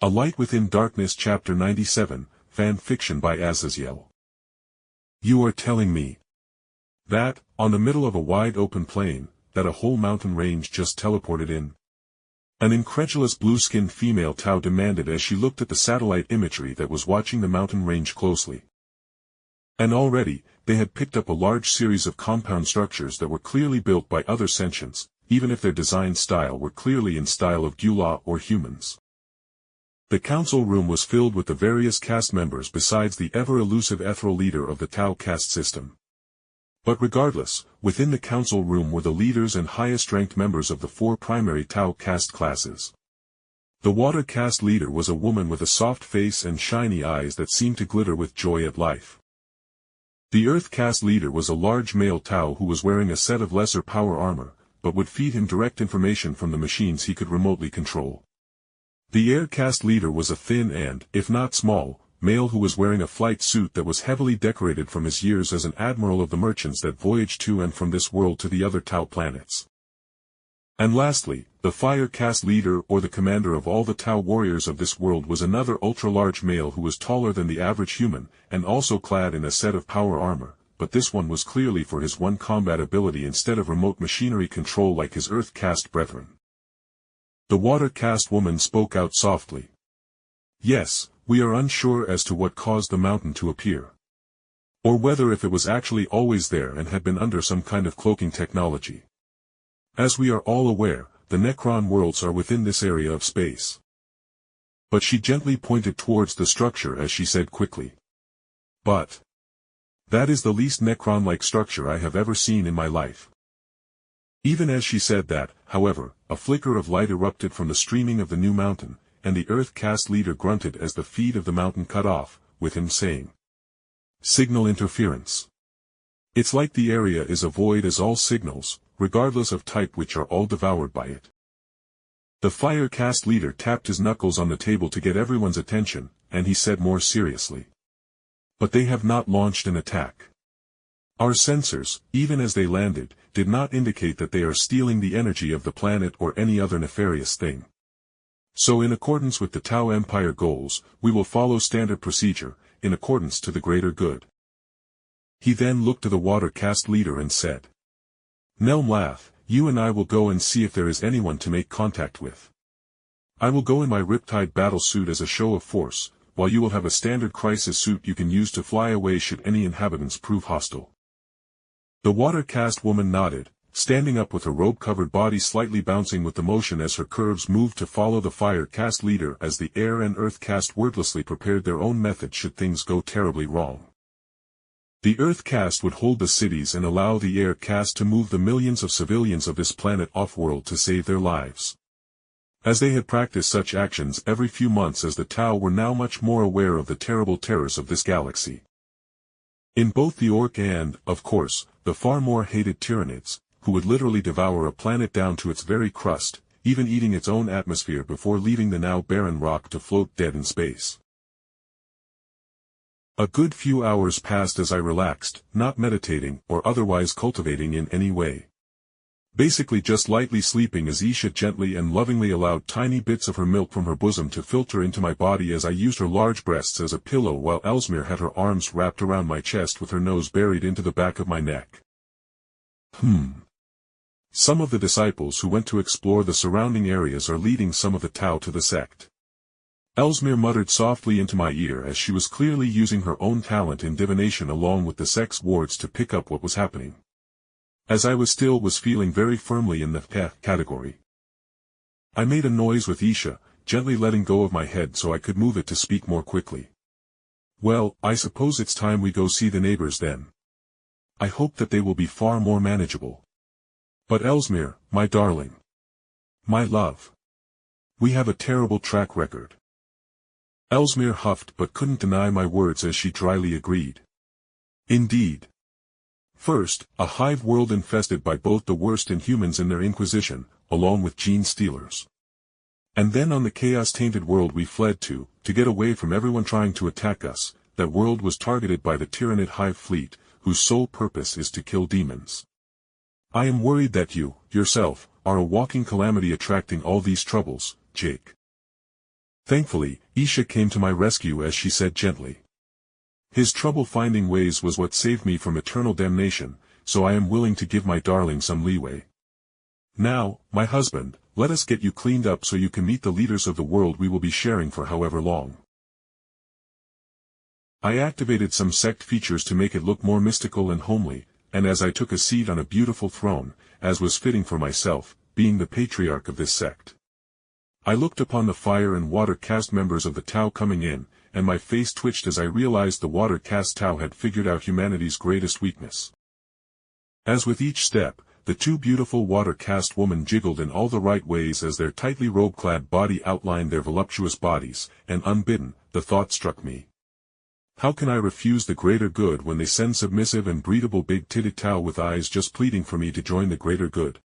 A Light Within Darkness Chapter 97, Fan Fiction by Azazyel. You are telling me that, on the middle of a wide open plain, that a whole mountain range just teleported in? An incredulous blue-skinned female Tau demanded as she looked at the satellite imagery that was watching the mountain range closely. And already, they had picked up a large series of compound structures that were clearly built by other sentients, even if their design style were clearly in style of Gue'la or humans. The council room was filled with the various caste members besides the ever-elusive ethereal leader of the Tau caste system. But regardless, within the council room were the leaders and highest-ranked members of the four primary Tau caste classes. The water caste leader was a woman with a soft face and shiny eyes that seemed to glitter with joy at life. The earth caste leader was a large male Tau who was wearing a set of lesser power armor, but would feed him direct information from the machines he could remotely control. The air caste leader was a thin and, if not small, male who was wearing a flight suit that was heavily decorated from his years as an admiral of the merchants that voyaged to and from this world to the other Tau planets. And lastly, the fire caste leader or the commander of all the Tau warriors of this world was another ultra-large male who was taller than the average human, and also clad in a set of power armor, but this one was clearly for his one combat ability instead of remote machinery control like his earth caste brethren. The water caste woman spoke out softly. Yes, we are unsure as to what caused the mountain to appear. Or whether if it was actually always there and had been under some kind of cloaking technology. As we are all aware, the Necron worlds are within this area of space. But she gently pointed towards the structure as she said quickly. But that is the least Necron-like structure I have ever seen in my life. Even as she said that, however, a flicker of light erupted from the streaming of the new mountain, and the earth caste leader grunted as the feed of the mountain cut off, with him saying, "Signal interference. It's like the area is a void as all signals, regardless of type, which are all devoured by it." The fire caste leader tapped his knuckles on the table to get everyone's attention, and he said more seriously, "But they have not launched an attack. Our sensors, even as they landed, did not indicate that they are stealing the energy of the planet or any other nefarious thing. So in accordance with the Tau Empire goals, we will follow standard procedure, in accordance to the greater good." He then looked to the water caste leader and said, "Nelmlath, you and I will go and see if there is anyone to make contact with. I will go in my riptide battle suit as a show of force, while you will have a standard crisis suit you can use to fly away should any inhabitants prove hostile." The water caste woman nodded, standing up with her robe-covered body slightly bouncing with the motion as her curves moved to follow the fire caste leader as the air and earth caste wordlessly prepared their own method should things go terribly wrong. The earth caste would hold the cities and allow the air caste to move the millions of civilians of this planet off-world to save their lives. As they had practiced such actions every few months as the Tau were now much more aware of the terrible terrors of this galaxy. In both the Orc and, of course, the far more hated Tyranids, who would literally devour a planet down to its very crust, even eating its own atmosphere before leaving the now barren rock to float dead in space. A good few hours passed as I relaxed, not meditating or otherwise cultivating in any way. Basically just lightly sleeping as Isha gently and lovingly allowed tiny bits of her milk from her bosom to filter into my body as I used her large breasts as a pillow while Ellesmere had her arms wrapped around my chest with her nose buried into the back of my neck. Some of the disciples who went to explore the surrounding areas are leading some of the Tau to the sect. Ellesmere muttered softly into my ear as she was clearly using her own talent in divination along with the sect's wards to pick up what was happening. As I was feeling very firmly in the category. I made a noise with Isha, gently letting go of my head so I could move it to speak more quickly. "Well, I suppose it's time we go see the neighbors then. I hope that they will be far more manageable. But Ellesmere, my darling. My love. We have a terrible track record." Ellesmere huffed but couldn't deny my words as she dryly agreed. "Indeed. First, a hive world infested by both the worst Inhumans and their Inquisition, along with gene stealers. And then on the chaos-tainted world we fled to get away from everyone trying to attack us, that world was targeted by the Tyranid hive fleet, whose sole purpose is to kill demons. I am worried that you, yourself, are a walking calamity attracting all these troubles, Jake. Thankfully, Isha came to my rescue as she said gently. His trouble-finding ways was what saved me from eternal damnation, so I am willing to give my darling some leeway. Now, my husband, let us get you cleaned up so you can meet the leaders of the world we will be sharing for however long. I activated some sect features to make it look more mystical and homely, and as I took a seat on a beautiful throne, as was fitting for myself, being the patriarch of this sect. I looked upon the fire and water caste members of the Tao coming in, and my face twitched as I realized the water caste Tao had figured out humanity's greatest weakness. As with each step, the two beautiful water caste women jiggled in all the right ways as their tightly robe-clad body outlined their voluptuous bodies, and unbidden, the thought struck me. How can I refuse the greater good when they send submissive and breedable big-titted Tao with eyes just pleading for me to join the greater good?